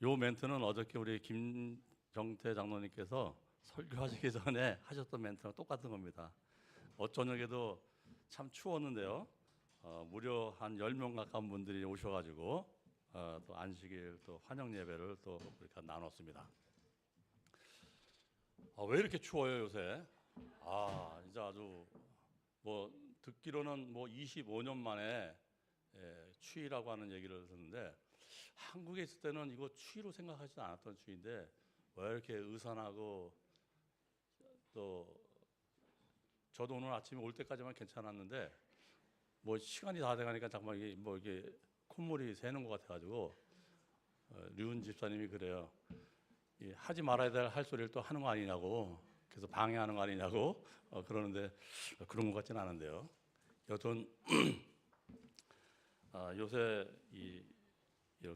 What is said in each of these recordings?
요 멘트는 어저께 우리 김정태 장로님께서 설교하시기 전에 하셨던 멘트랑 똑같은 겁니다. 어쩌녁에도 참 추웠는데요. 무려 한 10명 가까운 분들이 오셔가지고 또 안식일 또 환영 예배를 또 우리가 나눴습니다. 왜 이렇게 추워요 요새? 이제 아주 뭐 듣기로는 뭐 25년 만에 추위라고 하는 얘기를 듣는데, 한국에 있을 때는 이거 추위로 생각하지 않았던 추위인데 왜 이렇게 으산하고, 또 저도 오늘 아침에 올 때까지만 괜찮았는데 뭐 시간이 다 돼가니까 정말 이게 뭐 이게 콧물이 새는 것 같아가지고 류은 집사님이 그래요. 하지 말아야 될 할 소리를 또 하는 거 아니냐고, 그래서 방해하는 거 아니냐고 그러는데 그런 것 같지는 않은데요. 여튼 요새 이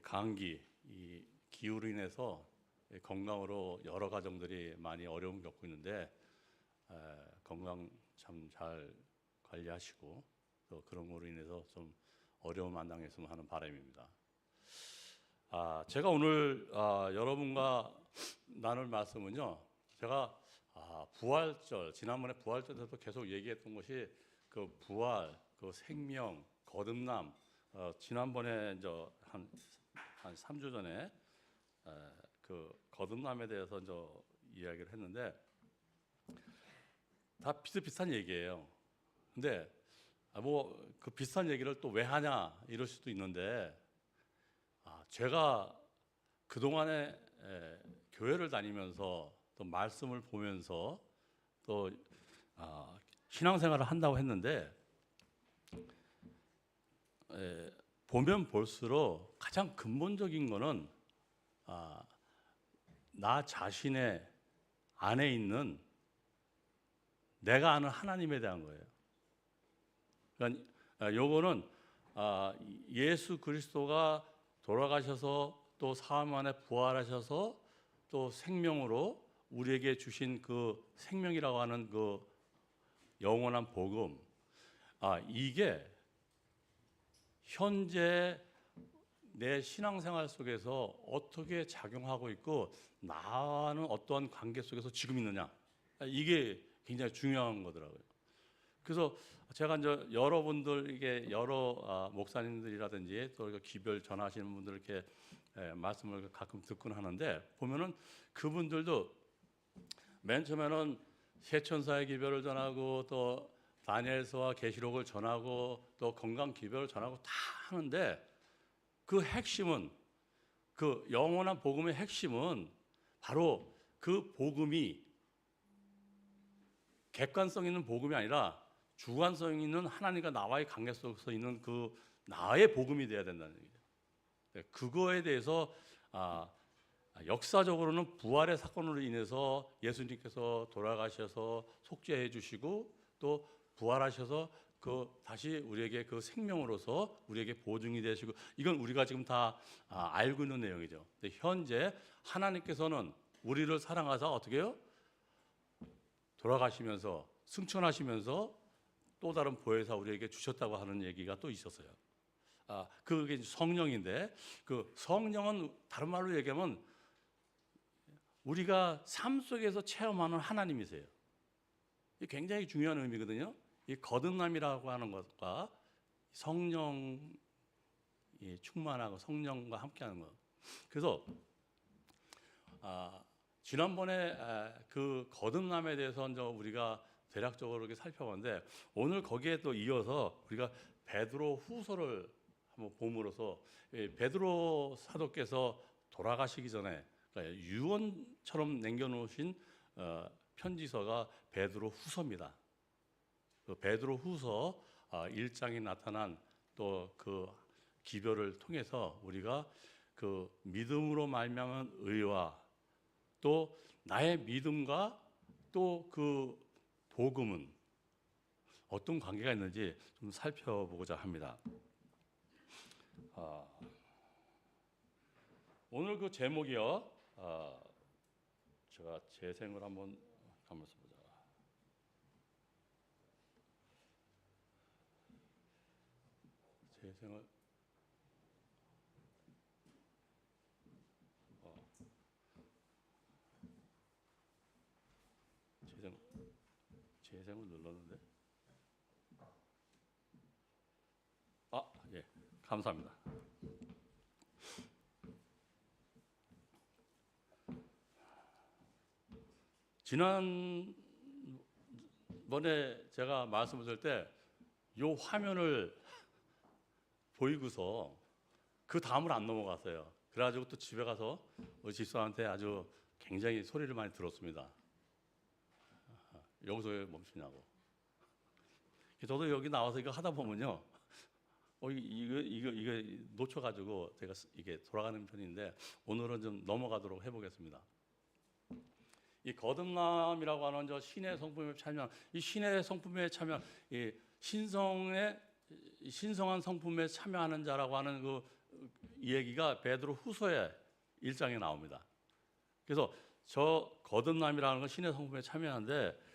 감기, 이 기후로 인해서 건강으로 여러 가정들이 많이 어려움 겪고 있는데 건강 참 잘 관리하시고 또 그런 거로 인해서 좀 어려움 안 당했으면 하는 바람입니다. 제가 오늘 여러분과 나눌 말씀은요, 제가 부활절, 지난번에 부활절 때도 계속 얘기했던 것이 그 부활, 그 생명, 거듭남, 지난번에 이제 한 3주 전에 그 거듭남에 대해서 이제 이야기를 했는데 다 비슷비슷한 얘기예요. 근데 뭐 그 비슷한 얘기를 또 왜 하냐 이럴 수도 있는데, 제가 그동안에 교회를 다니면서 또 말씀을 보면서 또 신앙생활을 한다고 했는데, 보면 볼수록 가장 근본적인 거는 나 자신의 안에 있는 내가 아는 하나님에 대한 거예요. 그러니까 요거는 예수 그리스도가 돌아가셔서 또 사흘 만에 부활하셔서 또 생명으로 우리에게 주신 그 생명이라고 하는 그 영원한 복음, 이게 현재 내 신앙생활 속에서 어떻게 작용하고 있고 나와는 어떠한 관계 속에서 지금 있느냐, 이게 굉장히 중요한 거더라고요. 그래서 제가 이제 여러분들, 여러 목사님들이라든지 또 기별 전하시는 분들 이렇게 말씀을 가끔 듣곤 하는데, 보면은 그분들도 맨 처음에는 세 천사의 기별을 전하고 또 다니엘서와 계시록을 전하고 또 건강 기별을 전하고 다 하는데, 그 핵심은, 그 영원한 복음의 핵심은 바로 그 복음이 객관성 있는 복음이 아니라 주관성 있는 하나님과 나와의 관계 속에서 있는 그 나의 복음이 되어야 된다는 얘기죠. 그거에 대해서 역사적으로는 부활의 사건으로 인해서 예수님께서 돌아가셔서 속죄해 주시고 또 부활하셔서 그 다시 우리에게 그 생명으로서 우리에게 보증이 되시고, 이건 우리가 지금 다 알고 있는 내용이죠. 근데 현재 하나님께서는 우리를 사랑하사 어떻게 해요? 돌아가시면서 승천하시면서 또 다른 보혜사 우리에게 주셨다고 하는 얘기가 또 있었어요. 그게 성령인데, 그 성령은 다른 말로 얘기하면 우리가 삶 속에서 체험하는 하나님이세요. 이게 굉장히 중요한 의미거든요. 이 거듭남이라고 하는 것과 성령이 충만하고 성령과 함께하는 것. 그래서 지난번에 그 거듭남에 대해서 이제 우리가 대략적으로 이렇게 살펴봤는데, 오늘 거기에 또 이어서 우리가 베드로 후서를 한번 봄으로써, 베드로 사도께서 돌아가시기 전에 그러니까 유언처럼 남겨놓으신 편지서가 베드로 후서입니다. 그 베드로 후서 1장에 나타난 또 그 기별을 통해서 우리가 그 믿음으로 말미암은 의와 또 나의 믿음과 또 그 복음은 어떤 관계가 있는지 좀 살펴보고자 합니다. 오늘 그 제목이요. 제가 재생을 한번 가면서 보자. 재생을 재생을 눌렀는데. 예, 감사합니다. 지난번에 제가 말씀을 드릴 때 이 화면을 보이고서 그 다음을 안 넘어갔어요. 그래가지고 또 집에 가서 집사한테 아주 굉장히 소리를 많이 들었습니다. 여기서 왜 멈추냐고. 저도 여기 나와서 이거 하다 보면요, 이거 놓쳐가지고 제가 이게 돌아가는 편인데 오늘은 좀 넘어가도록 해보겠습니다. 이 거듭남이라고 하는 저 신의 성품에 참여한, 이 신의 성품에 참여한, 이 신성한 성품에 참여하는 자라고 하는 그 얘기가 베드로 후서의 1장에 나옵니다. 그래서 저 거듭남이라는 건 신의 성품에 참여하는데,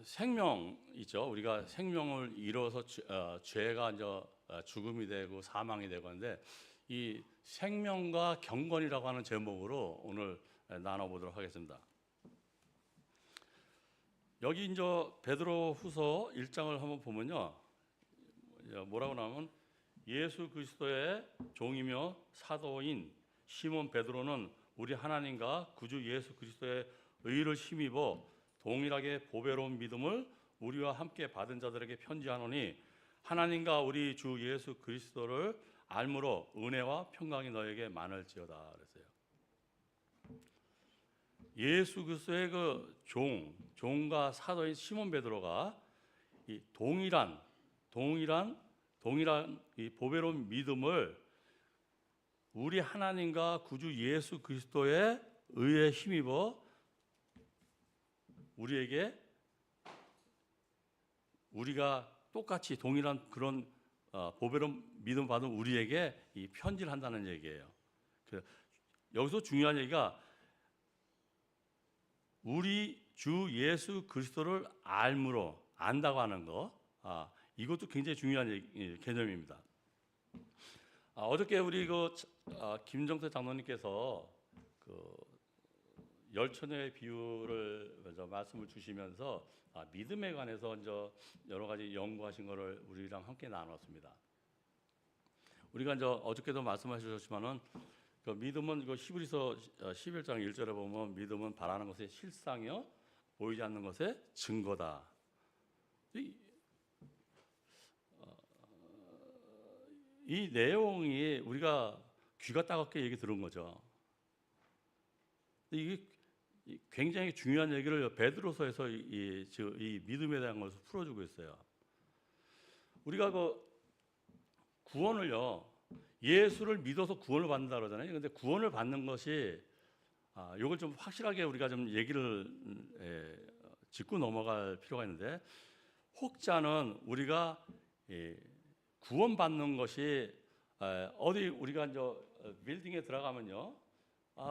생명 있죠. 우리가 생명을 잃어서 죄가 이제 죽음이 되고 사망이 되고 하는데, 이 생명과 경건이라고 하는 제목으로 오늘 나눠보도록 하겠습니다. 여기 이제 베드로후서 1장을 한번 보면요, 뭐라고 나오면 예수 그리스도의 종이며 사도인 시몬 베드로는 우리 하나님과 구주 예수 그리스도의 의를 힘입어 동일하게 보배로운 믿음을 우리와 함께 받은 자들에게 편지하노니 하나님과 우리 주 예수 그리스도를 알므로 은혜와 평강이 너에게 많을지어다 그랬어요. 예수 그리스도의 그 종과 사도인 시몬 베드로가 이 동일한 이 보배로운 믿음을 우리 하나님과 구주 예수 그리스도의 의에 힘입어 우리가 똑같이 동일한 그런 보배로운 믿음 받은 우리에게 이 편지를 한다는 얘기예요. 여기서 중요한 얘기가 우리 주 예수 그리스도를 알므로, 안다고 하는 거, 이것도 굉장히 중요한 개념입니다. 어저께 우리 김정태 장로님께서 그 열처녀의 비유를 먼저 말씀을 주시면서 믿음에 관해서 이제 여러 가지 연구하신 것을 우리랑 함께 나눴습니다. 우리가 이제 어저께도 말씀하셨지만은 그 믿음은 그 히브리서 11장 1절에 보면 믿음은 바라는 것의 실상이요 보이지 않는 것의 증거다. 이 내용이 우리가 귀가 따갑게 얘기 들은 거죠. 이게 굉장히 중요한 얘기를 베드로서에서 이 믿음에 대한 것을 풀어주고 있어요. 우리가 그 구원을요, 예수를 믿어서 구원을 받는다 그러잖아요. 그런데 구원을 받는 것이 이걸 좀 확실하게 우리가 좀 얘기를 짚고 넘어갈 필요가 있는데, 혹자는 우리가 구원받는 것이 어디 우리가 이제 빌딩에 들어가면요,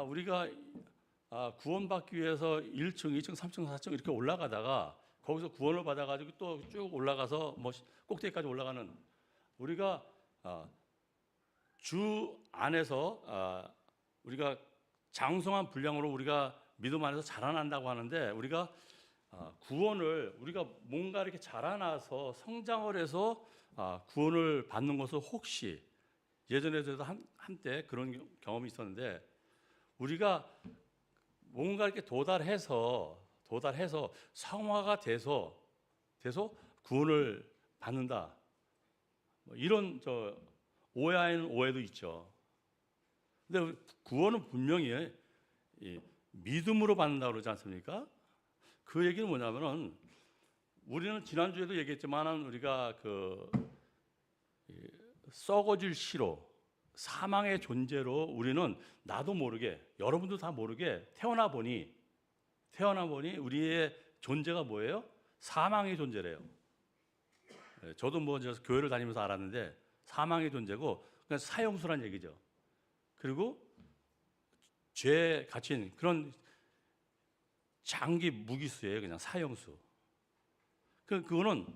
우리가 구원받기 위해서 1층, 2층, 3층, 4층 이렇게 올라가다가 거기서 구원을 받아가지고 또 쭉 올라가서 뭐 꼭대기까지 올라가는, 우리가 주 안에서 우리가 장성한 분량으로 우리가 믿음 안에서 자라난다고 하는데, 우리가 구원을 우리가 뭔가 이렇게 자라나서 성장을 해서 구원을 받는 것을 혹시 예전에도 한때 그런 경험이 있었는데, 우리가 뭔가 이렇게 도달해서 성화가 돼서 구원을 받는다, 뭐 이런 오해 아닌 오해도 있죠. 근데 구원은 분명히 믿음으로 받는다고 그러지 않습니까? 그 얘기는 뭐냐면은, 우리는 지난주에도 얘기했지만 우리가 썩어질 시로, 사망의 존재로 우리는 나도 모르게, 여러분도 다 모르게 태어나 보니 우리의 존재가 뭐예요? 사망의 존재래요. 저도 뭐 교회를 다니면서 알았는데 사망의 존재고, 그냥 사형수란 얘기죠. 그리고 죄에 갇힌 그런 장기 무기수예요. 그냥 사형수. 그거는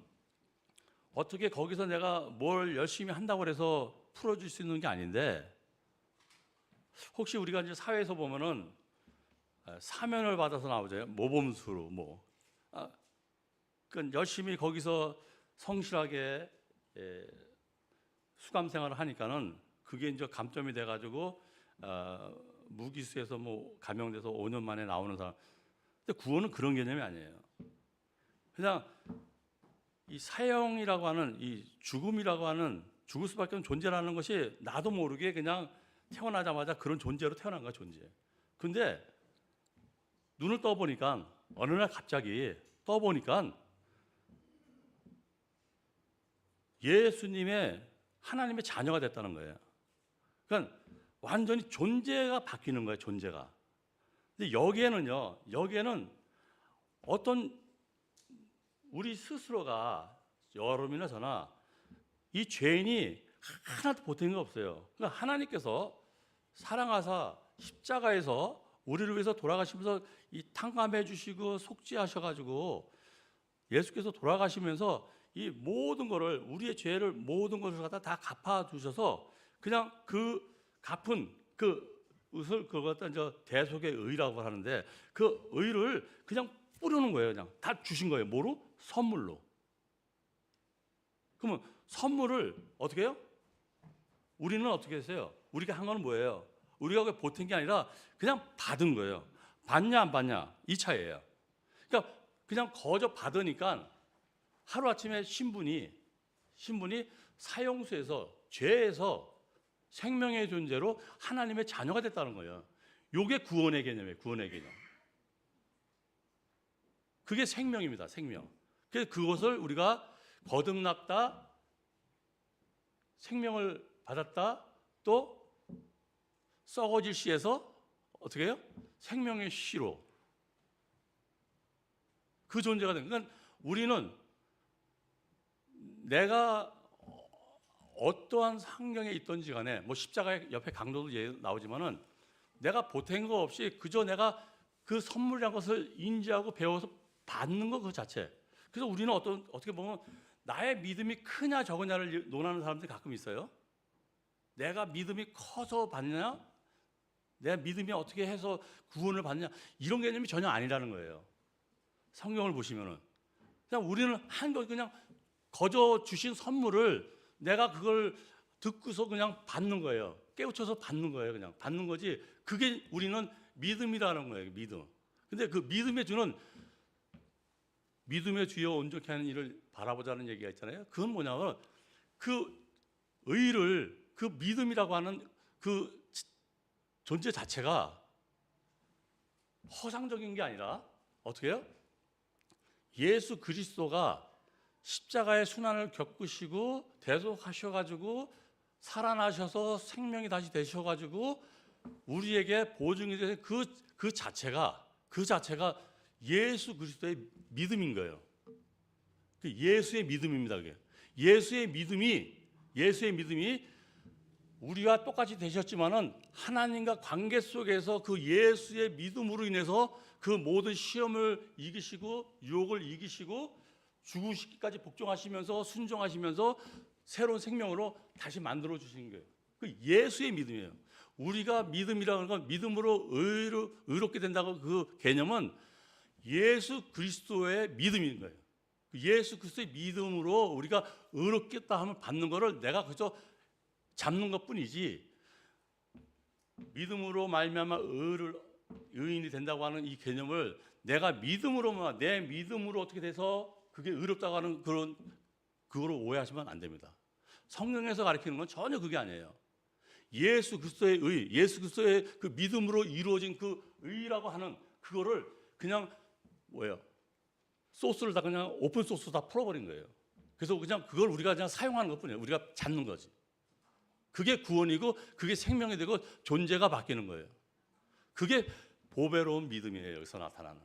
어떻게 거기서 내가 뭘 열심히 한다고 해서 풀어줄 수 있는 게 아닌데, 혹시 우리가 이제 사회에서 보면은 사면을 받아서 나오죠. 모범수로 뭐. 그 열심히 거기서 성실하게 수감 생활을 하니까는 그게 이제 감점이 돼가지고 무기수에서 뭐 감형돼서 5년 만에 나오는 사람. 근데 구원은 그런 개념이 아니에요. 그냥 이 사형이라고 하는 이 죽음이라고 하는 죽을 수밖에 없는 존재라는 것이 나도 모르게 그냥 태어나자마자 그런 존재로 태어난 거야, 존재. 근데 눈을 떠보니까 어느 날 갑자기 떠보니까 예수님의 하나님의 자녀가 됐다는 거예요. 그러니까 완전히 존재가 바뀌는 거예요, 존재가. 근데 여기에는 어떤 우리 스스로가 여러분이나 저나 이 죄인이 하나도 보탠 게 없어요. 그러니까 하나님께서 사랑하사 십자가에서 우리를 위해서 돌아가시면서 이 탕감해 주시고 속죄하셔가지고 예수께서 돌아가시면서 이 모든 거를 우리의 죄를 모든 것을 갖다 다 갚아 주셔서 그냥 그 갚은 그 의를 그걸 갖다 이제 대속의 의라고 하는데 그 의를 그냥 뿌려놓은 거예요. 그냥 다 주신 거예요. 뭐로? 선물로. 그러면 선물을 어떻게 해요? 우리는 어떻게 했어요? 우리가 한 건 뭐예요? 우리가 왜 보탠 게 아니라 그냥 받은 거예요. 받냐 안 받냐 이 차이예요. 그러니까 그냥 거저 받으니까 하루아침에 신분이 사형수에서 죄에서 생명의 존재로 하나님의 자녀가 됐다는 거예요. 이게 구원의 개념이에요. 구원의 개념. 그게 생명입니다. 생명. 그래서 그것을 우리가 거듭났다, 생명을 받았다, 또 썩어질 씨에서 어떻게 해요? 생명의 씨로 그 존재가 된. 그러니까 우리는 내가 어떠한 환경에 있든지 간에 뭐 십자가 옆에 강도도 나오지만은 내가 보탠 거 없이 그저 내가 그 선물이라는 것을 인지하고 배워서 받는 거 그 자체. 그래서 우리는 어떻게 보면 나의 믿음이 크냐 적으냐를 논하는 사람들이 가끔 있어요. 내가 믿음이 커서 받냐, 내 믿음이 어떻게 해서 구원을 받냐 이런 개념이 전혀 아니라는 거예요. 성경을 보시면은 그냥 우리는 한 거 그냥 거저 주신 선물을 내가 그걸 듣고서 그냥 받는 거예요. 깨우쳐서 받는 거예요. 그냥 받는 거지. 그게 우리는 믿음이라는 거예요. 믿음. 근데 그 믿음에 주는 믿음의 주여 온전케 하는 일을 바라보자는 얘기가 있잖아요. 그건 뭐냐면 그 의를 그 믿음이라고 하는 그 존재 자체가 허상적인 게 아니라 어떻게 해요? 예수 그리스도가 십자가의 순환을 겪으시고 대속하셔가지고 살아나셔서 생명이 다시 되셔가지고 우리에게 보증이 되는 그 자체가 예수 그리스도의 믿음인 거예요. 예수의 믿음입니다. 그게. 예수의 믿음이 우리와 똑같이 되셨지만은 하나님과 관계 속에서 그 예수의 믿음으로 인해서 그 모든 시험을 이기시고 유혹을 이기시고 죽으시기까지 복종하시면서 순종하시면서 새로운 생명으로 다시 만들어 주신 거예요. 그 예수의 믿음이에요. 우리가 믿음이라는 건 믿음으로 의롭게 된다고 그 개념은 예수 그리스도의 믿음인 거예요. 예수 그리스도의 믿음으로 우리가 의롭겠다 하면 받는 거를 내가 그저 잡는 것뿐이지 믿음으로 말미암아 의인이 된다고 하는 이 개념을 내가 믿음으로만 내 믿음으로 어떻게 돼서 그게 의롭다고 하는 그거로 오해하시면 안 됩니다. 성경에서 가르치는 건 전혀 그게 아니에요. 예수 그리스도의 의, 예수 그리스도의 그 믿음으로 이루어진 그 의라고 하는 그거를 그냥 소스를 다 그냥 오픈 소스 다 풀어버린 거예요. 그래서 그냥 그걸 우리가 그냥 사용하는 것뿐이에요. 우리가 잡는 거지. 그게 구원이고 그게 생명이 되고 존재가 바뀌는 거예요. 그게 보배로운 믿음이에요. 여기서 나타나는.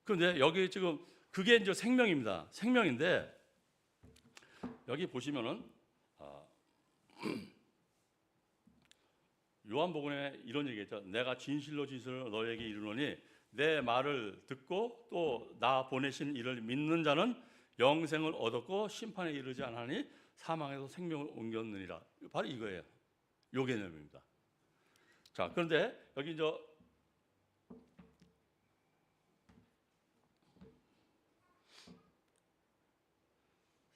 그런데 여기 지금 그게 이제 생명입니다. 생명인데 여기 보시면은 요한복음에 이런 얘기했죠. 내가 진실로 너에게 이르노니 내 말을 듣고 또 나 보내신 이를 믿는 자는 영생을 얻었고 심판에 이르지 않으니 사망에서 생명을 옮겼느니라. 바로 이거예요. 요 개념입니다. 자, 그런데 여기 이제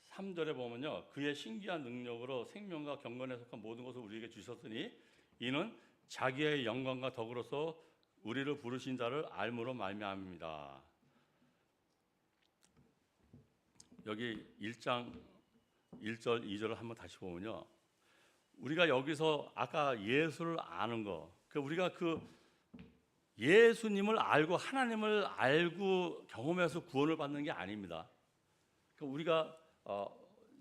3절에 보면요, 그의 신기한 능력으로 생명과 경건에 속한 모든 것을 우리에게 주셨으니 이는 자기의 영광과 덕으로서 우리를 부르신 자를 알므로 말미암습니다. 여기 1장 1절 2절을 한번 다시 보면요, 우리가 여기서 아까 예수를 아는 거, 우리가 그 예수님을 알고 하나님을 알고 경험해서 구원을 받는 게 아닙니다. 우리가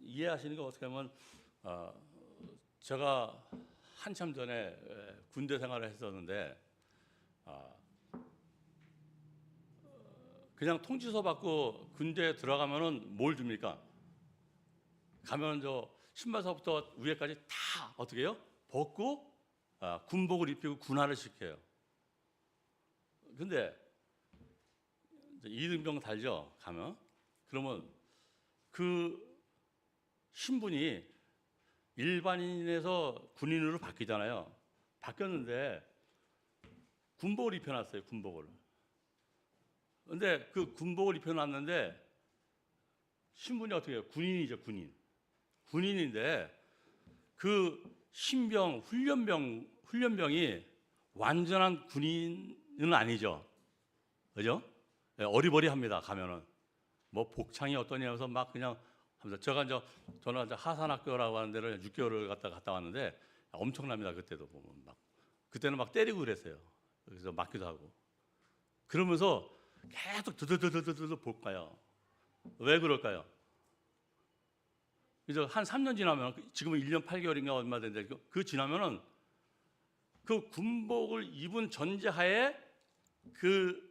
이해하시는 거 어떻게 하면, 제가 한참 전에 군대 생활을 했었는데, 그냥 통지서 받고 군대에 들어가면은 뭘 줍니까? 가면 저 신발서부터 위에까지 다 어떻게 해요? 벗고 군복을 입히고 군화를 시켜요. 근데 이등병 달죠, 가면. 그러면 그 신분이 일반인에서 군인으로 바뀌잖아요. 바뀌었는데 군복을 입혀놨어요, 군복을. 근데 그 군복을 입혀놨는데 신분이 어떻게 해요? 군인이죠, 군인. 군인인데 그 신병, 훈련병이 완전한 군인은 아니죠. 그죠? 네, 어리버리합니다, 가면은. 뭐 복창이 어떠냐면서 막 그냥 하면서 저는 이제 하산학교라고 하는 데를 6개월을 갔다 왔는데 엄청납니다. 그때도 보면 막 그때는 막 때리고 그랬어요. 그래서 맞기도 하고 그러면서 계속 드드드드드드 볼까요? 왜 그럴까요? 그래서 한 3년 지나면, 지금은 1년 8개월인가 얼마 됐는데 그 지나면은 그 군복을 입은 전제하에 그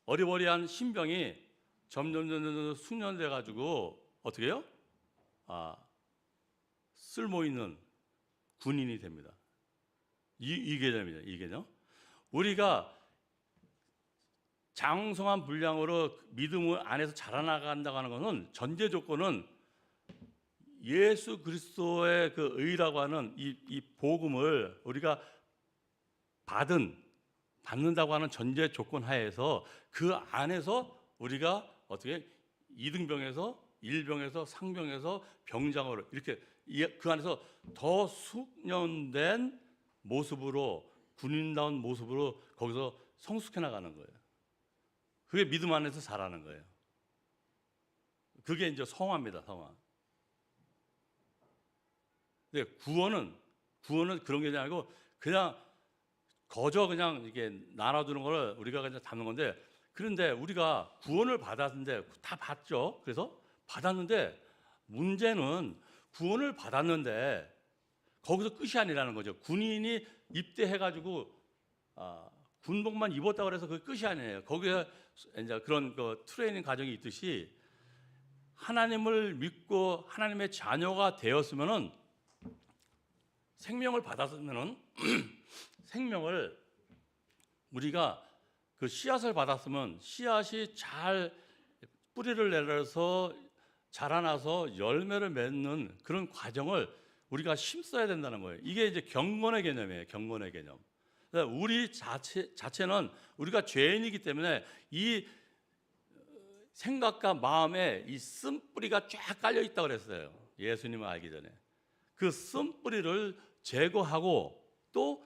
어리버리한 신병이 점점 숙련돼 가지고 어떻게 해요? 쓸모 있는 군인이 됩니다. 이 개념이죠. 이 개념. 우리가 장성한 분량으로 믿음 안에서 자라나간다고 하는 것은 전제 조건은 예수 그리스도의 그 의라고 하는 이 복음을 우리가 받는다고 하는 전제 조건 하에서 그 안에서 우리가 어떻게 2등병에서 1병에서 상병에서 병장으로 이렇게 그 안에서 더 숙련된 모습으로, 군인다운 모습으로 거기서 성숙해 나가는 거예요. 그게 믿음 안에서 자라는 거예요. 그게 이제 성화입니다, 성화. 근데 구원은 그런 게 아니고 그냥 거저 그냥 이게 나눠주는 걸 우리가 그냥 담는 건데, 그런데 우리가 구원을 받았는데 다 받죠. 그래서 받았는데 문제는 구원을 받았는데 거기서 끝이 아니라는 거죠. 군인이 입대해가지고 군복만 입었다고 해서 그게 끝이 아니에요. 거기에 이제 그런 그 트레이닝 과정이 있듯이 하나님을 믿고 하나님의 자녀가 되었으면은, 생명을 받았으면은 생명을 우리가 그 씨앗을 받았으면 씨앗이 잘 뿌리를 내려서 자라나서 열매를 맺는 그런 과정을 우리가 심어야 된다는 거예요. 이게 이제 경건의 개념이에요. 경건의 개념. 우리 자체는 우리가 죄인이기 때문에 이 생각과 마음에 이 쓴뿌리가 쫙 깔려 있다고 그랬어요. 예수님을 알기 전에. 그 쓴뿌리를 제거하고 또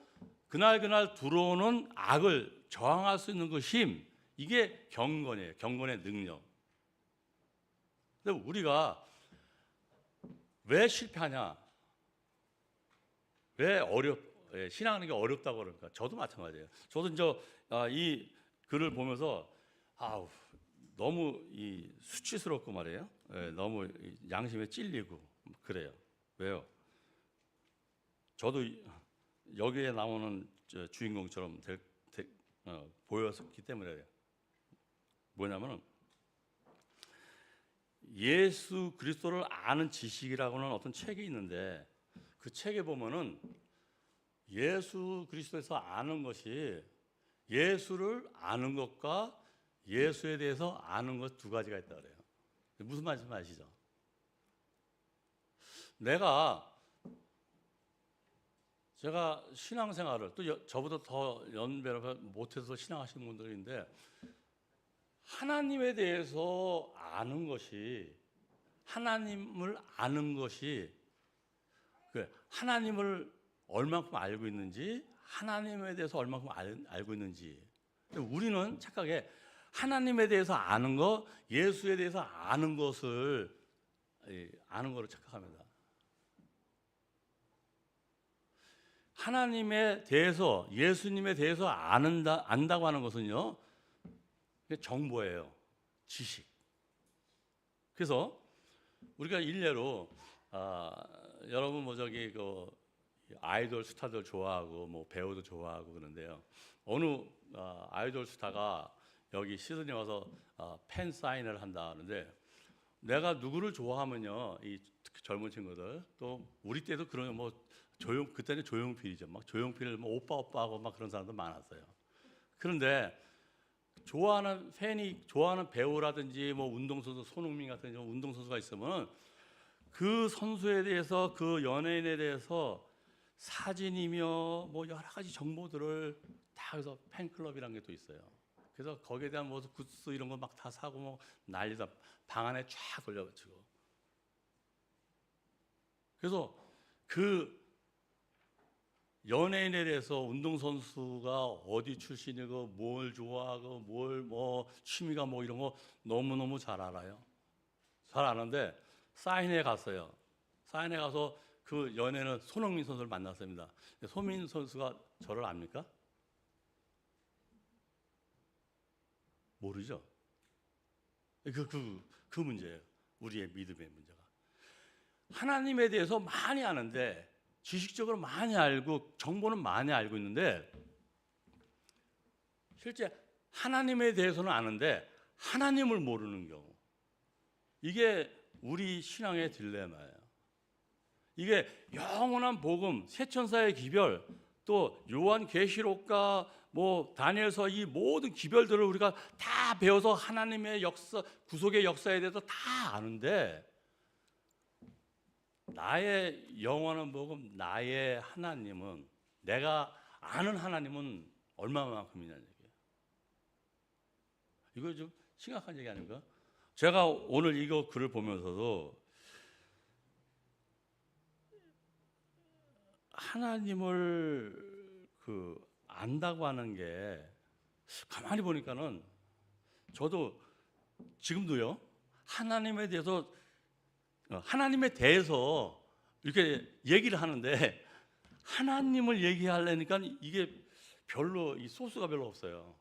그날 들어오는 악을 저항할 수 있는 그 힘, 이게 경건이에요. 경건의 능력. 근데 우리가 왜 실패하냐? 왜 신앙하는 게 어렵다고 그럴까? 저도 마찬가지예요. 저도 이제 이 글을 보면서 너무 이 수치스럽고 말이에요. 너무 양심에 찔리고 그래요. 왜요? 저도 여기에 나오는 주인공처럼 보였기 때문에. 뭐냐면은 예수 그리스도를 아는 지식이라고는 어떤 책이 있는데, 그 책에 보면은 예수 그리스도에서 아는 것이 예수를 아는 것과 예수에 대해서 아는 것 두 가지가 있다 그래요. 무슨 말씀 아시죠? 내가 제가 신앙생활을 또 저보다 더 연배를 못해서 신앙하시는 분들인데 하나님에 대해서 아는 것이 하나님을 아는 것이 하나님을 얼만큼 알고 있는지 하나님에 대해서 얼만큼 알고 있는지 우리는 착각해 하나님에 대해서 아는 거 예수에 대해서 아는 것을 아는 거로 착각합니다. 하나님에 대해서 예수님에 대해서 안다고 하는 것은요 정보예요. 지식. 그래서 우리가 일례로 여러분 뭐 저기 그 아이돌 스타들 좋아하고 뭐 배우도 좋아하고 그러는데요. 어느 아이돌 스타가 여기 시드니 와서 팬 사인을 한다 하는데 내가 누구를 좋아하면요 이 특히 젊은 친구들 또 우리 때도 그런 뭐 그때는 조용필이죠. 막 조용필을 뭐 오빠 하고 막 그런 사람도 많았어요. 그런데 좋아하는 팬이 좋아하는 배우라든지 뭐 운동선수 손흥민 같은 운동선수가 있으면 그 선수에 대해서 그 연예인에 대해서 사진이며 뭐 여러 가지 정보들을 다 해서 팬클럽이라는 게 또 있어요. 그래서 거기에 대한 뭐 굿즈 이런 거 막 다 사고 뭐 난리다 방 안에 쫙 돌려붙이고 그래서 그 연예인에 대해서 운동선수가 어디 출신이고 뭘 좋아하고 뭘 뭐 취미가 뭐 이런 거 너무너무 잘 알아요. 잘 아는데 사인회 갔어요. 사인회 가서 그 연예인은 손흥민 선수를 만났습니다. 손흥민 선수가 저를 압니까? 모르죠. 그 문제예요. 우리의 믿음의 문제가. 하나님에 대해서 많이 아는데 지식적으로 많이 알고 정보는 많이 알고 있는데 실제 하나님에 대해서는 아는데 하나님을 모르는 경우 이게 우리 신앙의 딜레마예요. 이게 영원한 복음, 세천사의 기별 또 요한계시록과 뭐 다니엘서 이 모든 기별들을 우리가 다 배워서 하나님의 역사, 구속의 역사에 대해서 다 아는데 나의 영원한 복음, 나의 하나님은 내가 아는 하나님은 얼마만큼이냐는 얘기예요. 이거 좀 심각한 얘기 아닌가? 제가 오늘 이거 글을 보면서도 하나님을 안다고 하는 게 가만히 보니까는 저도 지금도요 하나님에 대해서 이렇게 얘기를 하는데 하나님을 얘기하려니까 이게 별로 이 소스가 별로 없어요.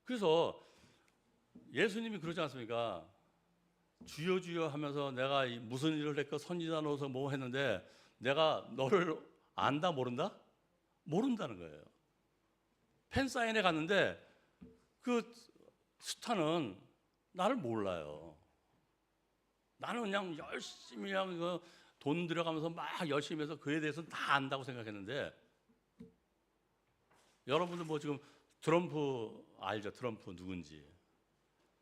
그래서 예수님이 그러지 않습니까? 주여 주여 하면서 내가 무슨 일을 했고 선지자 노릇을 뭐 했는데 내가 너를 안다 모른다? 모른다는 거예요. 팬사인회 갔는데 그 스타는 나를 몰라요. 나는 그냥 열심히 그냥 돈 들여가면서 막 열심히 해서 그에 대해서는 다 안다고 생각했는데 여러분들 뭐 지금 트럼프 알죠? 트럼프 누군지.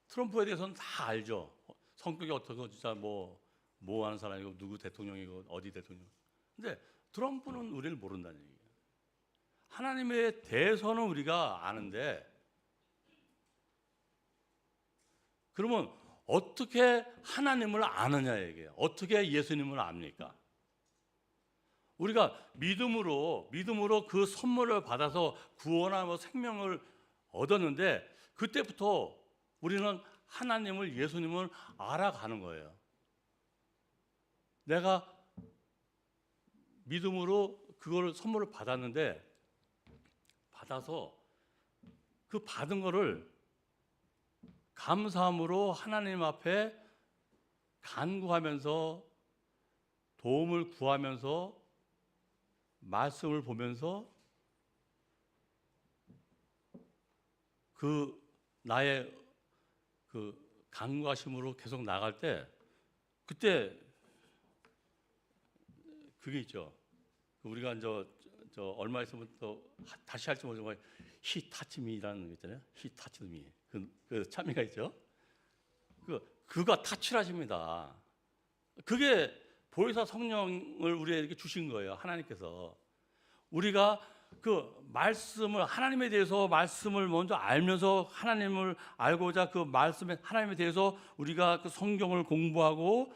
트럼프에 대해서는 다 알죠. 성격이 어떻고 진짜 뭐 하는 사람이고 누구 대통령이고 어디 대통령. 근데 트럼프는 우리를 모른다는 얘기예요. 하나님에 대해서는 우리가 아는데 그러면 어떻게 하나님을 아느냐 얘기예요. 어떻게 예수님을 압니까? 우리가 믿음으로 그 선물을 받아서 구원하고 생명을 얻었는데 그때부터 우리는 하나님을 예수님을 알아가는 거예요. 내가 믿음으로 그걸 선물을 받았는데 받아서 그 받은 거를 감사함으로 하나님 앞에 간구하면서 도움을 구하면서 말씀을 보면서 그 나의 그 간구하심으로 계속 나갈 때 그때 그게 있죠. 우리가 저 얼마 있으면 또 다시 할지 모르지만 He touched me라는 거 있잖아요. He touched me. 그 참미가 있죠. 그가 타치를 하십니다. 그게 보혜사 성령을 우리에게 주신 거예요. 하나님께서. 우리가 그 말씀을, 하나님에 대해서 말씀을 먼저 알면서 하나님을 알고자 그 말씀에, 하나님에 대해서 우리가 그 성경을 공부하고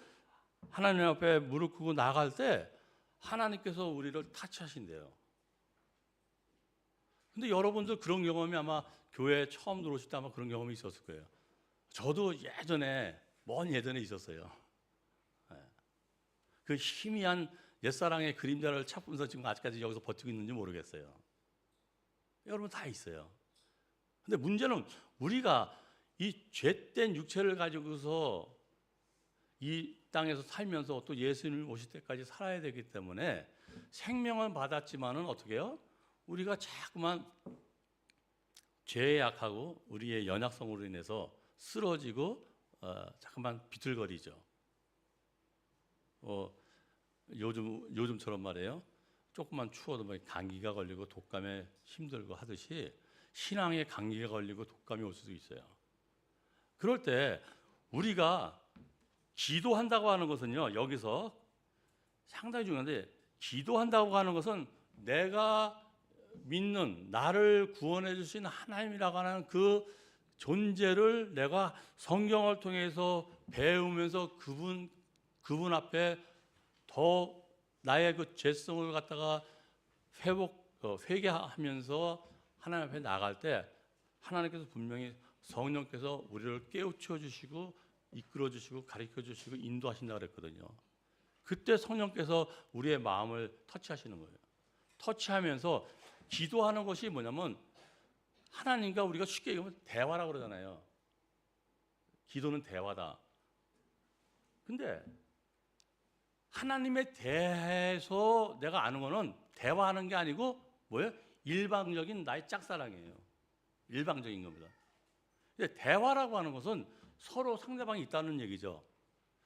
하나님 앞에 무릎 꿇고 나갈 때 하나님께서 우리를 타치하신대요. 근데 여러분들 그런 경험이 아마 교회에 처음 들어오실 때 아마 그런 경험이 있었을 거예요. 저도 예전에, 먼 예전에 있었어요. 그 희미한 옛사랑의 그림자를 찾으면서 지금 아직까지 여기서 버티고 있는지 모르겠어요. 여러분 다 있어요. 근데 문제는 우리가 이 죄된 육체를 가지고서 이 땅에서 살면서 또 예수님 오실 때까지 살아야 되기 때문에 생명은 받았지만은 어떻게 해요? 우리가 자꾸만 죄에 약하고 우리의 연약성으로 인해서 쓰러지고 자꾸만 비틀거리죠. 요즘처럼 말이에요. 조금만 추워도 뭐 감기가 걸리고 독감에 힘들고 하듯이 신앙에 감기가 걸리고 독감이 올 수도 있어요. 그럴 때 우리가 기도한다고 하는 것은요, 여기서 상당히 중요한데, 기도한다고 하는 것은 내가 믿는, 나를 구원해 주신 하나님이라고 하는 그 존재를 내가 성경을 통해서 배우면서 그분 앞에 더 나의 그 죄성을 갖다가 회개하면서 하나님 앞에 나갈 때 하나님께서 분명히 성령께서 우리를 깨우쳐 주시고 이끌어 주시고 가르쳐 주시고 인도하신다 그랬거든요. 그때 성령께서 우리의 마음을 터치하시는 거예요. 터치하면서 기도하는 것이 뭐냐면 하나님과 우리가 쉽게 얘기하면 대화라고 그러잖아요. 기도는 대화다. 근데 하나님에 대해서 내가 아는 거는 대화하는 게 아니고 뭐예요? 일방적인 나의 짝사랑이에요. 일방적인 겁니다. 근데 대화라고 하는 것은 서로 상대방이 있다는 얘기죠.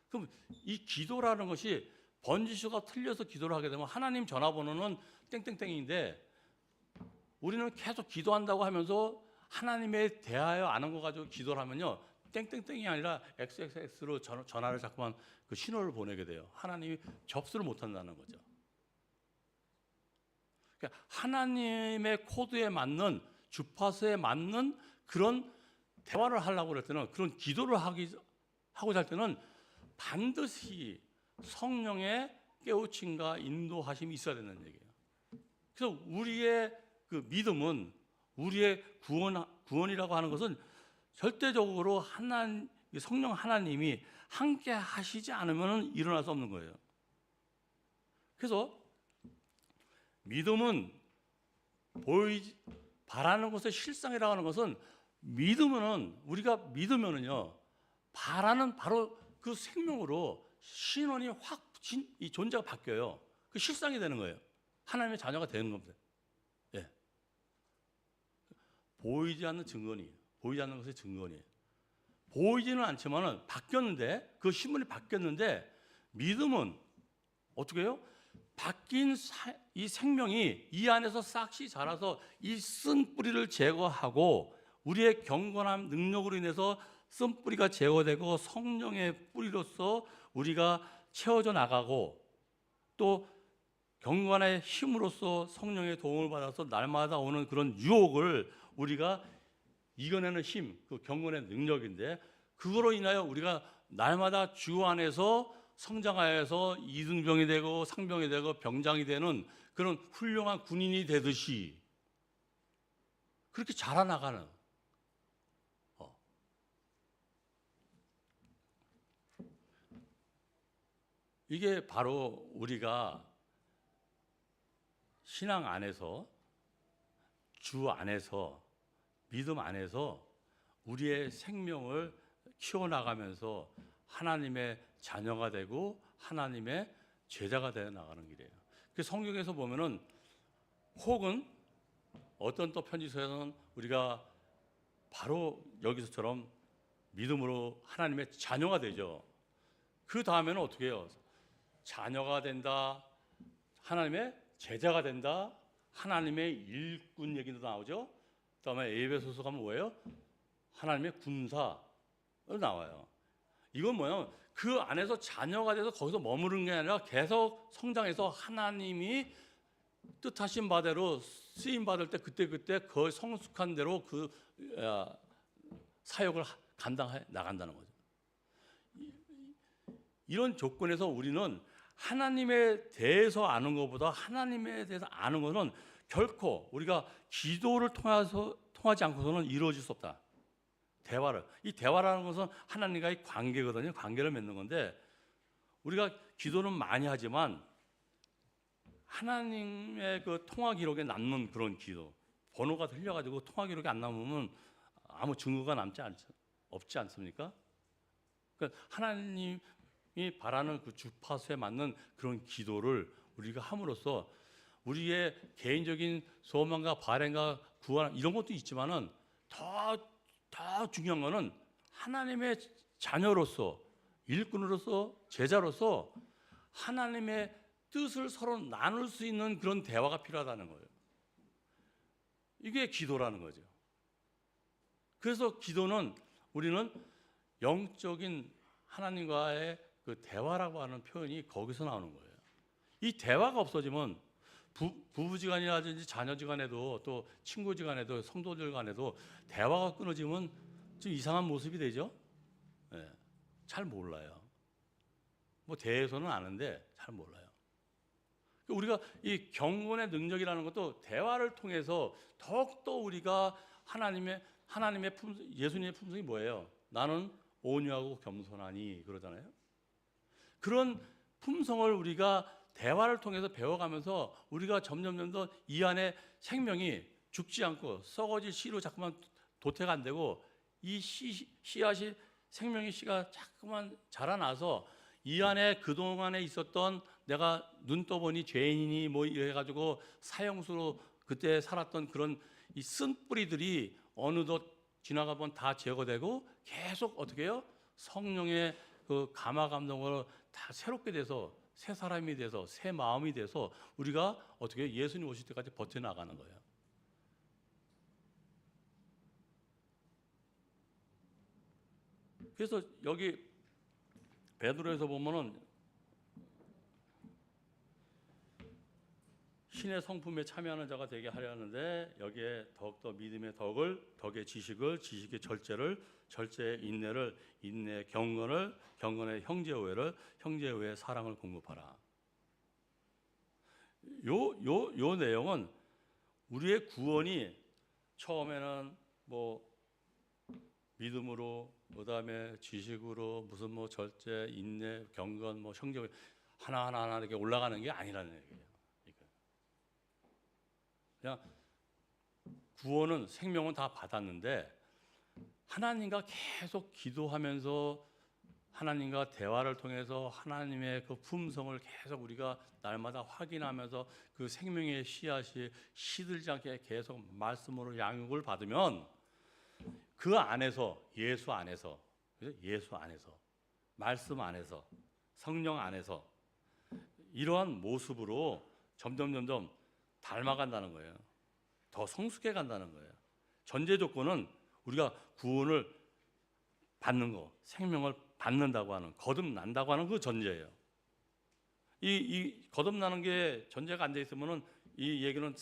그럼 이 기도라는 것이 번지수가 틀려서 기도를 하게 되면 하나님 전화번호는 땡땡땡인데 우리는 계속 기도한다고 하면서 하나님에 대하여 아는 거 가지고 기도를 하면요, 땡땡땡이 아니라 XXX로 전화를 자꾸만 그 신호를 보내게 돼요. 하나님이 접수를 못한다는 거죠. 그러니까 하나님의 코드에 맞는, 주파수에 맞는 그런 대화를 하려고 그럴 때는, 그런 기도를 하고자 할 때는 반드시 성령의 깨우침과 인도하심이 있어야 된다는 얘기예요. 그래서 우리의 그 믿음은, 우리의 구원이라고 하는 것은 절대적으로 성령 하나님이 함께 하시지 않으면 일어날 수 없는 거예요. 그래서 믿음은 바라는 것의 실상이라고 하는 것은, 믿으면은, 우리가 믿으면은요, 바라는 바로 그 생명으로 신원이 확 이 존재가 바뀌어요. 그 실상이 되는 거예요. 하나님의 자녀가 되는 겁니다. 예. 보이지 않는 증거니, 보이지 않는 것의 증거니. 보이지는 않지만은 바뀌었는데, 그 신분이 바뀌었는데, 믿음은 어떻게 해요? 바뀐 이 생명이 이 안에서 싹시 자라서 이 쓴 뿌리를 제거하고 우리의 경건한 능력으로 인해서 쓴 뿌리가 제거되고 성령의 뿌리로서 우리가 채워져 나가고, 또 경건의 힘으로써 성령의 도움을 받아서 날마다 오는 그런 유혹을 우리가 이겨내는 힘, 그 경건의 능력인데, 그거로 인하여 우리가 날마다 주 안에서 성장하여서 이등병이 되고 상병이 되고 병장이 되는 그런 훌륭한 군인이 되듯이 그렇게 자라나가는, 이게 바로 우리가 신앙 안에서, 주 안에서, 믿음 안에서 우리의 생명을 키워나가면서 하나님의 자녀가 되고 하나님의 제자가 되어 나가는 길이에요. 그 성경에서 보면은, 혹은 어떤 또 편지서에서는 우리가 바로 여기서처럼 믿음으로 하나님의 자녀가 되죠. 그 다음에는 어떻게 해요? 자녀가 된다, 하나님의 제자가 된다, 하나님의 일꾼 얘기도 나오죠. 그 다음에 에베소서 가면 뭐예요? 하나님의 군사로 나와요. 이건 뭐냐? 그 안에서 자녀가 돼서 거기서 머무르는 게 아니라 계속 성장해서 하나님이 뜻하신 바대로 쓰임 받을 때 그때 그 성숙한 대로 그 사역을 감당해 나간다는 거죠. 이런 조건에서 우리는 하나님에 대해서 아는 것보다 하나님에 대해서 아는 것은 결코 우리가 기도를 통하지 않고서는 이루어질 수 없다. 이 대화라는 것은 하나님과의 관계거든요. 관계를 맺는 건데 우리가 기도는 많이 하지만 하나님의 그 통화 기록에 남는 그런 기도, 번호가 틀려가지고 통화 기록이 안 남으면 아무 증거가 없지 않습니까? 그러니까 하나님이 바라는 그 주파수에 맞는 그런 기도를 우리가 함으로써 우리의 개인적인 소망과 바램과 구원 이런 것도 있지만은 더 중요한 거는 하나님의 자녀로서 일꾼으로서 제자로서 하나님의 뜻을 서로 나눌 수 있는 그런 대화가 필요하다는 거예요. 이게 기도라는 거죠. 그래서 기도는 우리는 영적인 하나님과의 그 대화라고 하는 표현이 거기서 나오는 거예요. 이 대화가 없어지면 부부지간이라든지 자녀지간에도 또 친구지간에도 성도들 간에도 대화가 끊어지면 좀 이상한 모습이 되죠. 네, 잘 몰라요. 뭐 대해서는 아는데 잘 몰라요. 우리가 이 경건의 능력이라는 것도 대화를 통해서 더욱더 우리가 하나님의 예수님의 품성이 뭐예요? 나는 온유하고 겸손하니 그러잖아요. 그런 품성을 우리가 대화를 통해서 배워가면서 우리가 점점 더 이 안에 생명이 죽지 않고 썩어질 씨로 자꾸만 도태가 안 되고 이 씨앗이 생명의 씨가 자꾸만 자라나서 이 안에 그동안에 있었던 내가 눈 떠보니 죄인이니 뭐 이래가지고 사형수로 그때 살았던 그런 이 쓴뿌리들이 어느덧 지나가면 다 제거되고 계속 어떻게 해요? 성령의 그 감화 감동을 다 새롭게 돼서 새 사람이 돼서 새 마음이 돼서 우리가 어떻게 예수님 오실 때까지 버텨나가는 거예요. 그래서 여기 베드로에서 보면은 신의 성품에 참여하는 자가 되게 하려 하는데 여기에 더욱더 믿음의 덕의 지식의 절제의 인내를, 인내의 경건의 형제의 사랑을 공급하라. 요 내용은 우리의 구원이 처음에는 뭐 믿음으로, 그다음에 지식으로, 무슨 뭐 절제, 인내, 경건, 뭐 형제 하나하나 이렇게 올라가는 게 아니라는 얘기예요. 그냥 구원은 생명은 다 받았는데 하나님과 계속 기도하면서 하나님과 대화를 통해서 하나님의 그 품성을 계속 우리가 날마다 확인하면서 그 생명의 씨앗이 시들지 않게 계속 말씀으로 양육을 받으면 그 안에서 예수 안에서 말씀 안에서 성령 안에서 이러한 모습으로 점점 닮아간다는 거예요. 더 성숙해 간다는 거예요. 전제 조건은 우리가 구원을 받는 거, 생명을 받는다고 하는, 거듭난다고 하는 그 전제예요. 이 거듭나는 게 전제가 안 돼 있으면은 이 얘기는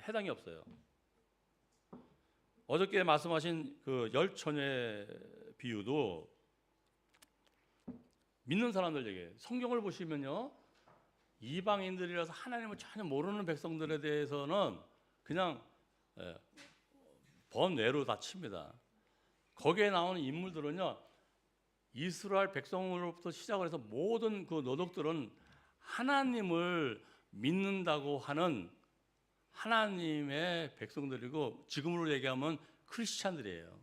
해당이 없어요. 어저께 말씀하신 그 열처녀의 비유도 믿는 사람들 얘기예요. 성경을 보시면요, 이방인들이라서 하나님을 전혀 모르는 백성들에 대해서는 그냥 번외로 다 칩니다. 거기에 나오는 인물들은요, 이스라엘 백성으로부터 시작을 해서 모든 그 노독들은 하나님을 믿는다고 하는 하나님의 백성들이고, 지금으로 얘기하면 크리스찬들이에요.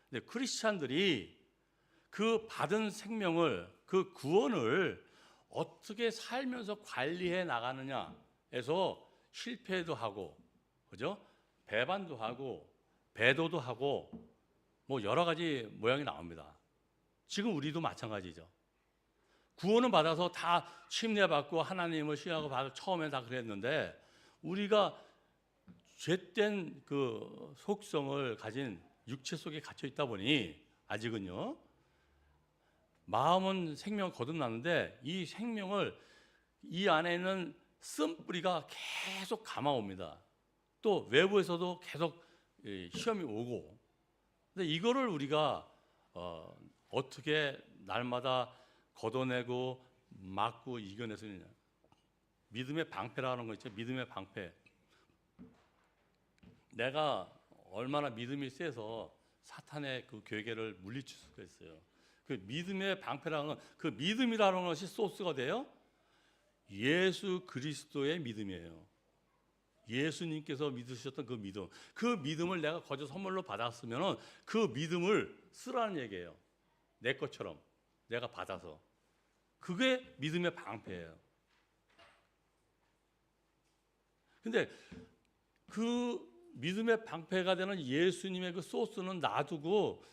근데 크리스찬들이 그 받은 생명을, 그 구원을 어떻게 살면서 관리해 나가느냐에서 실패도 하고, 그죠? 배반도 하고, 배도도 하고, 뭐 여러 가지 모양이 나옵니다. 지금 우리도 마찬가지죠. 구원은 받아서 다 침례받고 하나님을 신하고 받아 처음에 다 그랬는데, 우리가 죄된 그 속성을 가진 육체 속에 갇혀 있다 보니 아직은요, 마음은 생명 거듭났는데 이 생명을 이 안에 있는 쓴뿌리가 계속 감아옵니다. 또 외부에서도 계속 시험이 오고. 근데 이거를 우리가 어떻게 날마다 걷어내고 막고 이겨내서 있느냐. 믿음의 방패라는 거 있죠. 믿음의 방패. 내가 얼마나 믿음이 세서 사탄의 그 괴계를 물리칠 수가 있어요. 그 믿음의 방패라는 건, 그 믿음이라는 것이 소스가 돼요. 예수 그리스도의 믿음이에요. 예수님께서 믿으셨던 그 믿음. 그 믿음을 내가 거저 선물로 받았으면 그 믿음을 쓰라는 얘기예요. 내 것처럼 내가 받아서. 그게 믿음의 방패예요. 근데 그 믿음의 방패가 되는 예수님의 그 소스는 놔두고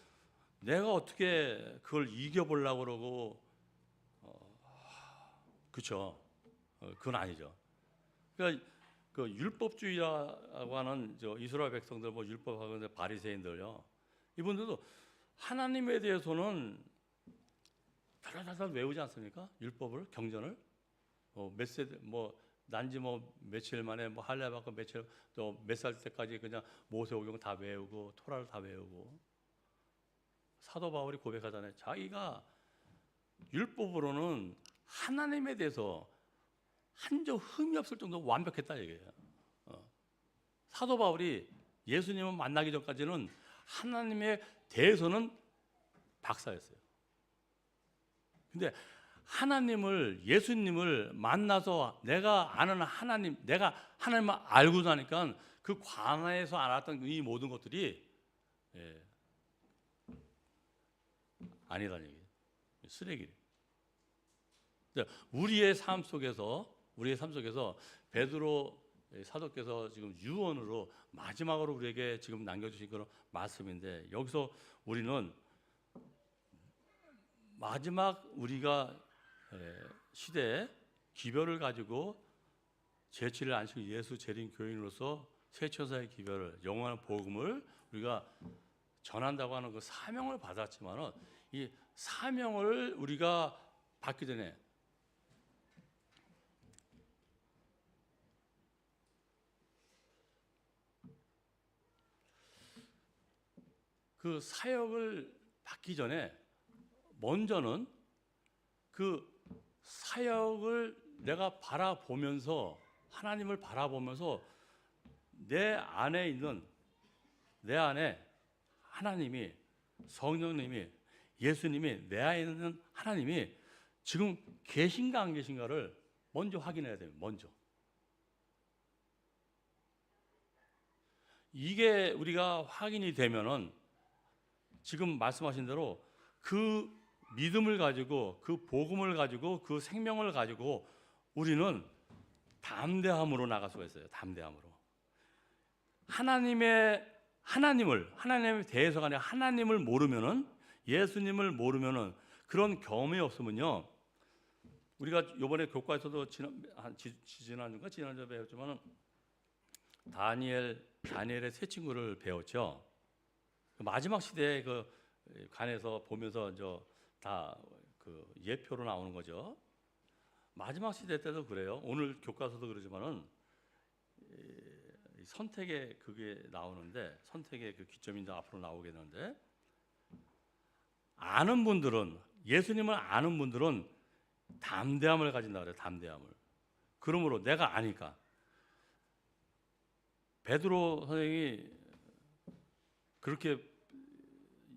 내가 어떻게 그걸 이겨보려고 그러고, 그렇죠? 그건 아니죠. 그러니까 그 율법주의라고 하는 저 이스라엘 백성들, 뭐 율법하고 바리새인들요. 이분들도 하나님에 대해서는 달달달 외우지 않습니까? 율법을, 경전을. 몇 세대, 뭐 난지 뭐 며칠 만에 뭐 할례 받고 며칠 또 몇 살 때까지 그냥 모세오경 다 외우고 토라를 다 외우고. 사도 바울이 고백하잖아요. 자기가 율법으로는 하나님에 대해서 한 점 흠이 없을 정도로 완벽했다 얘기예요. 사도 바울이 예수님을 만나기 전까지는 하나님에 대해서는 박사였어요. 근데 하나님을, 예수님을 만나서 내가 아는 하나님, 내가 하나님을 알고 나니까 그 관해에서 알았던 이 모든 것들이 아니라는 얘기예요. 쓰레기. 우리의 삶 속에서 베드로 사도께서 지금 유언으로 마지막으로 우리에게 지금 남겨주신 그런 말씀인데, 여기서 우리는 마지막 우리가 시대에 기별을 가지고 제7일 안식 예수 재림 교인으로서 세천사의 기별을, 영원한 복음을 우리가 전한다고 하는 그 사명을 받았지만은, 이 사명을 우리가 받기 전에 그 사역을 받기 전에 먼저는 그 사역을 내가 바라보면서, 하나님을 바라보면서 내 안에 하나님이, 성령님이, 예수님이, 내 안에 있는 하나님이 지금 계신가 안 계신가를 먼저 확인해야 돼요. 먼저. 이게 우리가 확인이 되면은 지금 말씀하신 대로 그 믿음을 가지고, 그 복음을 가지고, 그 생명을 가지고 우리는 담대함으로 나갈 수가 있어요. 담대함으로. 하나님에 대해서가 아니라 하나님을 모르면은, 예수님을 모르면은, 그런 경험이 없으면요. 우리가 이번에 교과에서도 지난주에 배웠지만은 다니엘의 세 친구를 배웠죠. 마지막 시대에 그 관에서 보면서 다 그 예표로 나오는 거죠. 마지막 시대 때도 그래요. 오늘 교과서도 그러지만은 선택의 그게 나오는데, 선택의 그 기점인데 앞으로 나오게 되는데, 아는 분들은, 예수님을 아는 분들은 담대함을 가진다 그래요. 담대함을. 그러므로 내가 아니까. 베드로 선생이 그렇게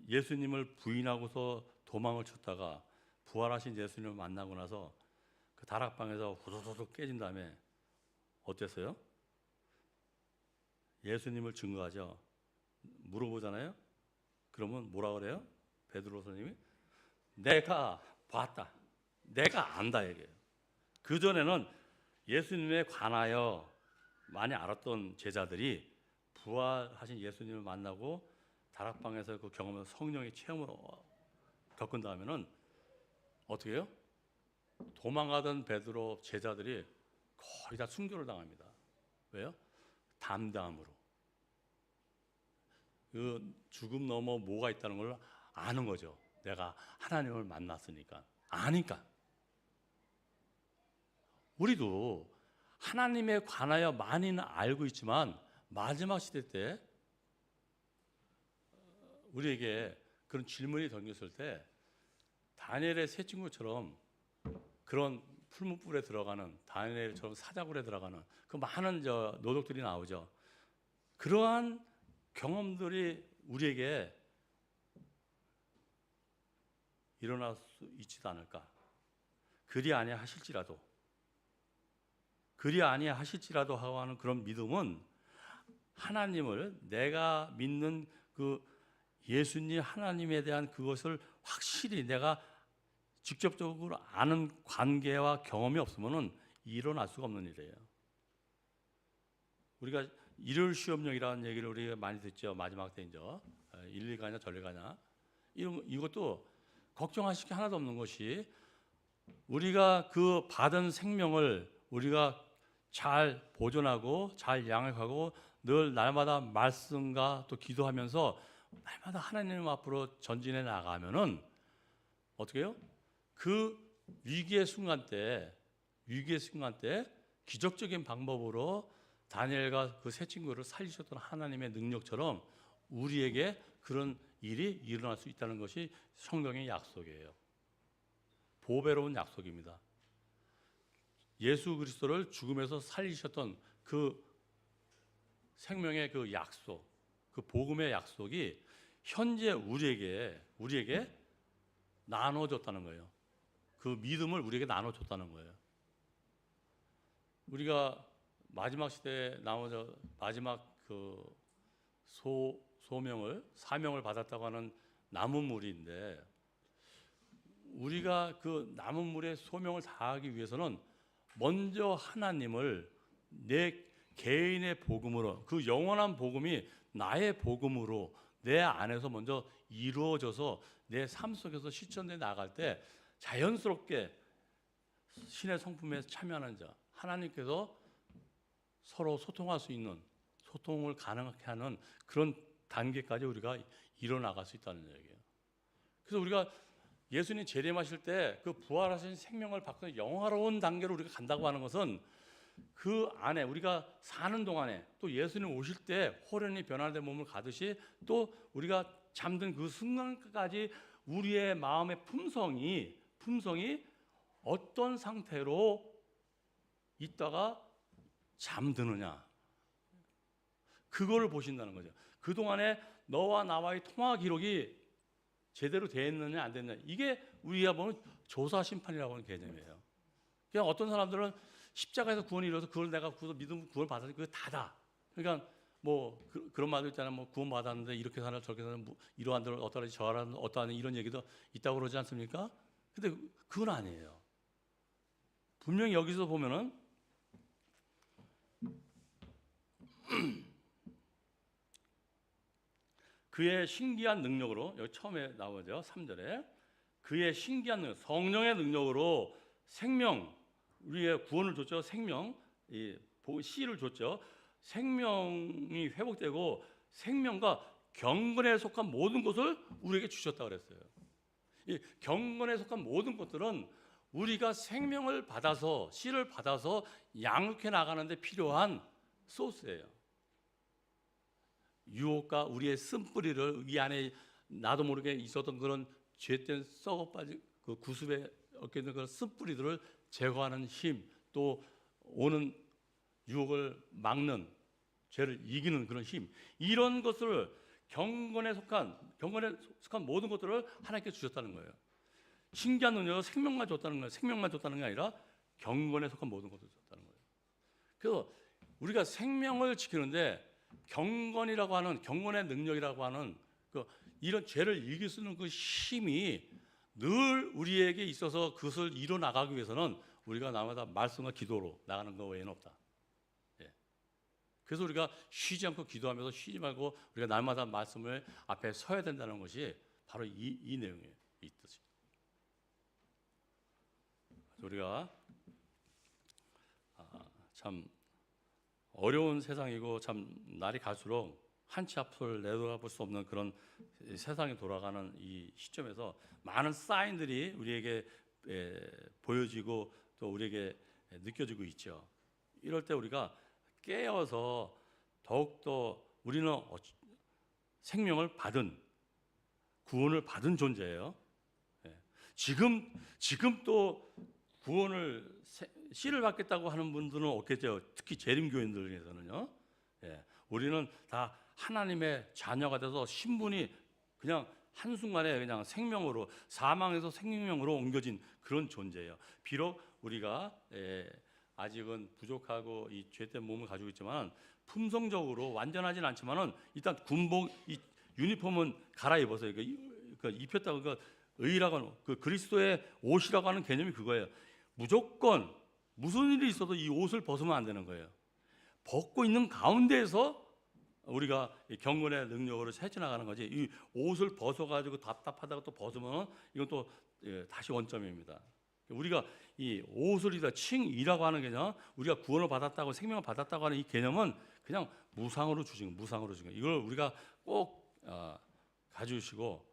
예수님을 부인하고서 도망을 쳤다가 부활하신 예수님을 만나고 나서 그 다락방에서 후두둑 깨진 다음에 어땠어요? 예수님을 증거하죠. 물어보잖아요. 그러면 뭐라 그래요? 베드로 선생님이 내가 봤다, 내가 안다 얘기해요. 그 전에는 예수님에 관하여 많이 알았던 제자들이 부활하신 예수님을 만나고 다락방에서 그 경험을 성령의 체험으로 겪은 다음에는 어떻게 해요? 도망가던 베드로 제자들이 거의 다 순교를 당합니다. 왜요? 담대함으로. 그 죽음 넘어 뭐가 있다는 걸 아는 거죠. 내가 하나님을 만났으니까. 아니까. 우리도 하나님에 관하여 많이는 알고 있지만 마지막 시대 때 우리에게 그런 질문이 던졌을 때 다니엘의 세 친구처럼 그런 풀무불에 들어가는, 다니엘처럼 사자굴에 들어가는 그 많은 노독들이 나오죠. 그러한 경험들이 우리에게 일어날 수 있지도 않을까. 그리 아니하실지라도 하고 하는 그런 믿음은 하나님을, 내가 믿는 그 예수님 하나님에 대한 그것을 확실히 내가 직접적으로 아는 관계와 경험이 없으면은 일어날 수가 없는 일이에요. 우리가 일요일 시험령이라는 얘기를 우리가 많이 듣죠. 마지막 때 이제 일리 가냐 절리 가냐, 이것도 걱정하실 게 하나도 없는 것이, 우리가 그 받은 생명을 우리가 잘 보존하고 잘 양육하고 늘 날마다 말씀과 또 기도하면서 날마다 하나님 앞으로 전진해 나가면은 어떻게 해요? 그 위기의 순간 때 기적적인 방법으로 다니엘과 그 세 친구를 살리셨던 하나님의 능력처럼 우리에게 그런 일이 일어날 수 있다는 것이 성경의 약속이에요. 보배로운 약속입니다. 예수 그리스도를 죽음에서 살리셨던 그 생명의 그 약속, 그 복음의 약속이 현재 우리에게 나눠줬다는 거예요. 그 믿음을 우리에게 나눠줬다는 거예요. 우리가 마지막 시대에 나오자 마지막 그 사명을 받았다고 하는 남은 무리인데, 우리가 그 남은 무리의 소명을 다하기 위해서는 먼저 하나님을 내 개인의 복음으로, 그 영원한 복음이 나의 복음으로 내 안에서 먼저 이루어져서 내 삶 속에서 실천돼 나갈 때 자연스럽게 신의 성품에 참여하는 자, 하나님께서 서로 소통할 수 있는, 소통을 가능하게 하는 그런 단계까지 우리가 일어나갈 수 있다는 얘기예요. 그래서 우리가 예수님 재림하실 때 그 부활하신 생명을 받고 영화로운 단계로 우리가 간다고 하는 것은, 그 안에 우리가 사는 동안에 또 예수님 오실 때 호련히 변화된 몸을 가듯이, 또 우리가 잠든 그 순간까지 우리의 마음의 품성이 어떤 상태로 있다가 잠드느냐, 그거를 보신다는 거죠. 그동안에 너와 나와의 통화 기록이 제대로 되었느냐 안 됐느냐, 이게 우리가 보는 조사 심판이라고 하는 개념이에요. 그냥 어떤 사람들은 십자가에서 구원이 이루어서 그걸 내가 믿음 구원 받았으니 그게 다다. 그러니까 뭐 그런 말도 있잖아요. 뭐 구원 받았는데 이렇게 사나 저렇게 사나, 이러한 대로 어떠하지 저러한 어떠하니, 이런 얘기도 있다고 그러지 않습니까? 근데 그건 아니에요. 분명히 여기서 보면은 그의 신기한 능력으로, 여기 처음에 나오죠. 3절에 그의 신기한 능력, 성령의 능력으로 생명, 우리의 구원을 줬죠. 생명, 씨를 줬죠. 생명이 회복되고 생명과 경건에 속한 모든 것을 우리에게 주셨다고 그랬어요. 이 경건에 속한 모든 것들은 우리가 생명을 받아서, 씨를 받아서 양육해 나가는데 필요한 소스예요. 유혹과 우리의 쓴뿌리를, 이 안에 나도 모르게 있었던 그런 죄된 썩어빠진 그 구습에 얻게 된 그런 쓴뿌리들을 제거하는 힘, 또 오는 유혹을 막는, 죄를 이기는 그런 힘, 이런 것을 경건에 속한 모든 것들을 하나님께 주셨다는 거예요. 신기한 능력을 생명만 줬다는 거예요. 생명만 줬다는 게 아니라 경건에 속한 모든 것을 줬다는 거예요. 그래서 우리가 생명을 지키는데 경건이라고 하는, 경건의 능력이라고 하는 이런 죄를 이길 수 있는 그 힘이 늘 우리에게 있어서 그것을 이뤄 나가기 위해서는 우리가 날마다 말씀과 기도로 나가는 것 외에는 없다. 예. 그래서 우리가 쉬지 않고 기도하면서 쉬지 말고 우리가 날마다 말씀을 앞에 서야 된다는 것이 바로 이 내용이에요. 이 뜻이. 우리가 참 어려운 세상이고 참 날이 갈수록 한 치 앞을 내다볼 수 없는 그런 세상이 돌아가는 이 시점에서 많은 사인들이 우리에게 보여지고 또 우리에게 느껴지고 있죠. 이럴 때 우리가 깨어서 더욱더 우리는 생명을 받은, 구원을 받은 존재예요. 지금 또 구원을 씨를 받겠다고 하는 분들은 없겠죠. 특히 재림교인들에서는요. 우리는 다 하나님의 자녀가 돼서 신분이 그냥 한순간에 그냥 생명으로, 사망에서 생명으로 옮겨진 그런 존재예요. 비록 우리가 아직은 부족하고 이 죄된 몸을 가지고 있지만 품성적으로 완전하진 않지만은 일단 군복, 이 유니폼은 갈아입어서 그러니까 입혔다고, 그러니까 의라고 하는 그 그리스도의 옷이라고 하는 개념이 그거예요. 무조건 무슨 일이 있어도 이 옷을 벗으면 안 되는 거예요. 벗고 있는 가운데에서 우리가 경건의 능력으로 세워나가는 거지. 이 옷을 벗어가지고 답답하다가 또 벗으면 이건 또 다시 원점입니다. 우리가 이 옷을 칭이라고 하는 개념, 우리가 구원을 받았다고, 생명을 받았다고 하는 이 개념은 그냥 무상으로 주신 거예요. 이걸 우리가 꼭 가지시고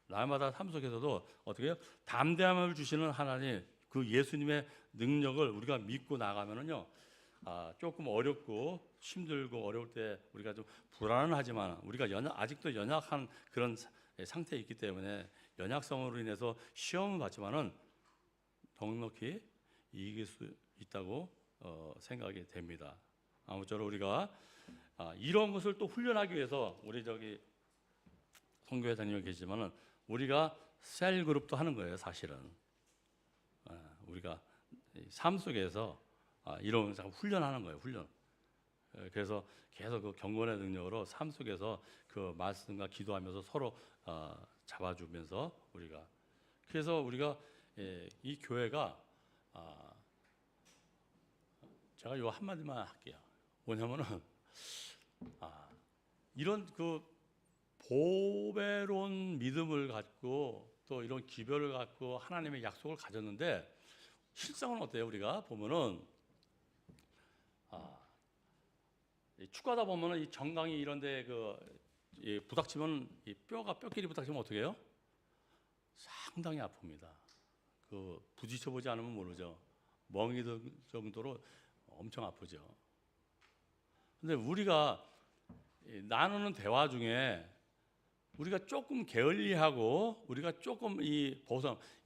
날마다 삶 속에서도 어떻게 해요? 담대함을 주시는 하나님, 그 예수님의 능력을 우리가 믿고 나가면은요, 조금 어렵고 힘들고 어려울 때 우리가 좀 불안하지만 우리가 아직도 연약한 그런 상태에 있기 때문에 연약성으로 인해서 시험을 받지만은 넉넉히 이길 수 있다고 생각이 됩니다. 아무쪼록 우리가 이런 것을 또 훈련하기 위해서 우리 선교회장님이 계시지만은 우리가 셀 그룹도 하는 거예요. 사실은 우리가 삶 속에서 이런 훈련하는 거예요. 훈련. 그래서 계속 그 경건의 능력으로 삶 속에서 그 말씀과 기도하면서 서로 잡아주면서 우리가, 그래서 우리가 이 교회가 제가 요 한마디만 할게요. 뭐냐면은 이런 그 보배로운 믿음을 갖고 또 이런 기별을 갖고 하나님의 약속을 가졌는데 실상은 어때요? 우리가 보면은 축구하다 보면은 이 정강이 이런데 부닥치면 이 뼈끼리 부닥치면 어떻게 해요? 상당히 아픕니다. 그 부딪혀 보지 않으면 모르죠. 멍이 들 정도로 엄청 아프죠. 근데 우리가 나누는 대화 중에 우리가 조금 게을리하고 우리가 조금 이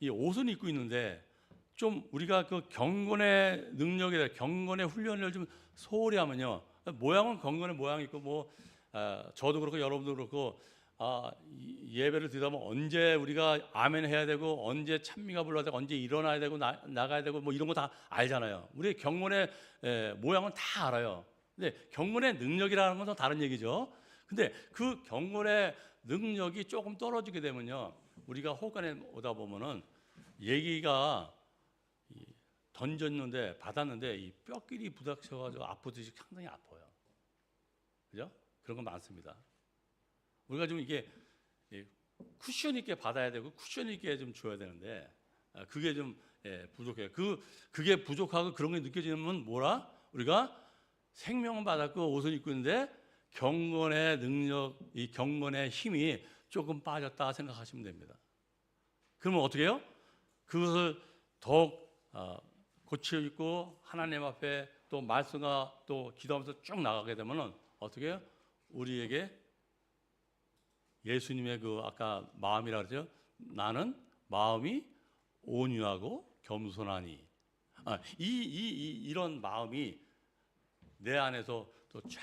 옷은 입고 있는데 좀 우리가 그 경건의 능력에 대해 경건의 훈련을 좀 소홀히 하면요, 모양은 경건의 모양이 있고 저도 그렇고 여러분도 그렇고 예배를 드리다 보면 언제 우리가 아멘 해야 되고 언제 찬미가 불러야 되고 언제 일어나야 되고 나가야 되고 뭐 이런 거 다 알잖아요. 우리 경건의 모양은 다 알아요. 근데 경건의 능력이라는 건 또 다른 얘기죠. 근데 그 경건의 능력이 조금 떨어지게 되면요, 우리가 호간에 오다 보면은 얘기가 던졌는데 받았는데 이 뼈끼리 부닥쳐가지고 아프듯이 상당히 아파요. 그죠? 그런 건 많습니다. 우리가 좀 이게 쿠션 있게 받아야 되고 쿠션 있게 좀 줘야 되는데 그게 좀 부족해요. 그게 부족하고 그런 게 느껴지면 뭐라? 우리가 생명은 받았고 옷을 입고 있는데 경건의 능력, 이 경건의 힘이 조금 빠졌다 생각하시면 됩니다. 그러면 어떻게 해요? 그것을 더욱 고쳐 입고 하나님 앞에 또 말씀과 또 기도하면서 쭉 나가게 되면은 어떻게 해요? 우리에게 예수님의 그 아까 마음이라 그러죠. 나는 마음이 온유하고 겸손하니. 이런 마음이 내 안에서 또 쫙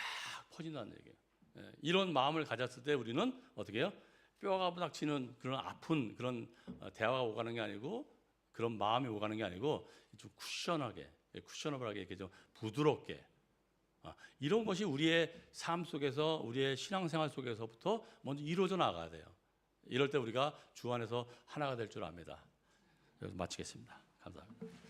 퍼진다는 얘기예요. 이런 마음을 가졌을 때 우리는 어떻게 해요? 뼈가 부닥치는 그런 아픈 그런 대화가 오가는 게 아니고 그런 마음이 오가는 게 아니고 좀 쿠셔너블하게 이렇게 좀 부드럽게 이런 것이 우리의 삶 속에서 우리의 신앙생활 속에서부터 먼저 이루어져 나가야 돼요. 이럴 때 우리가 주 안에서 하나가 될 줄 압니다. 그래서 마치겠습니다. 감사합니다.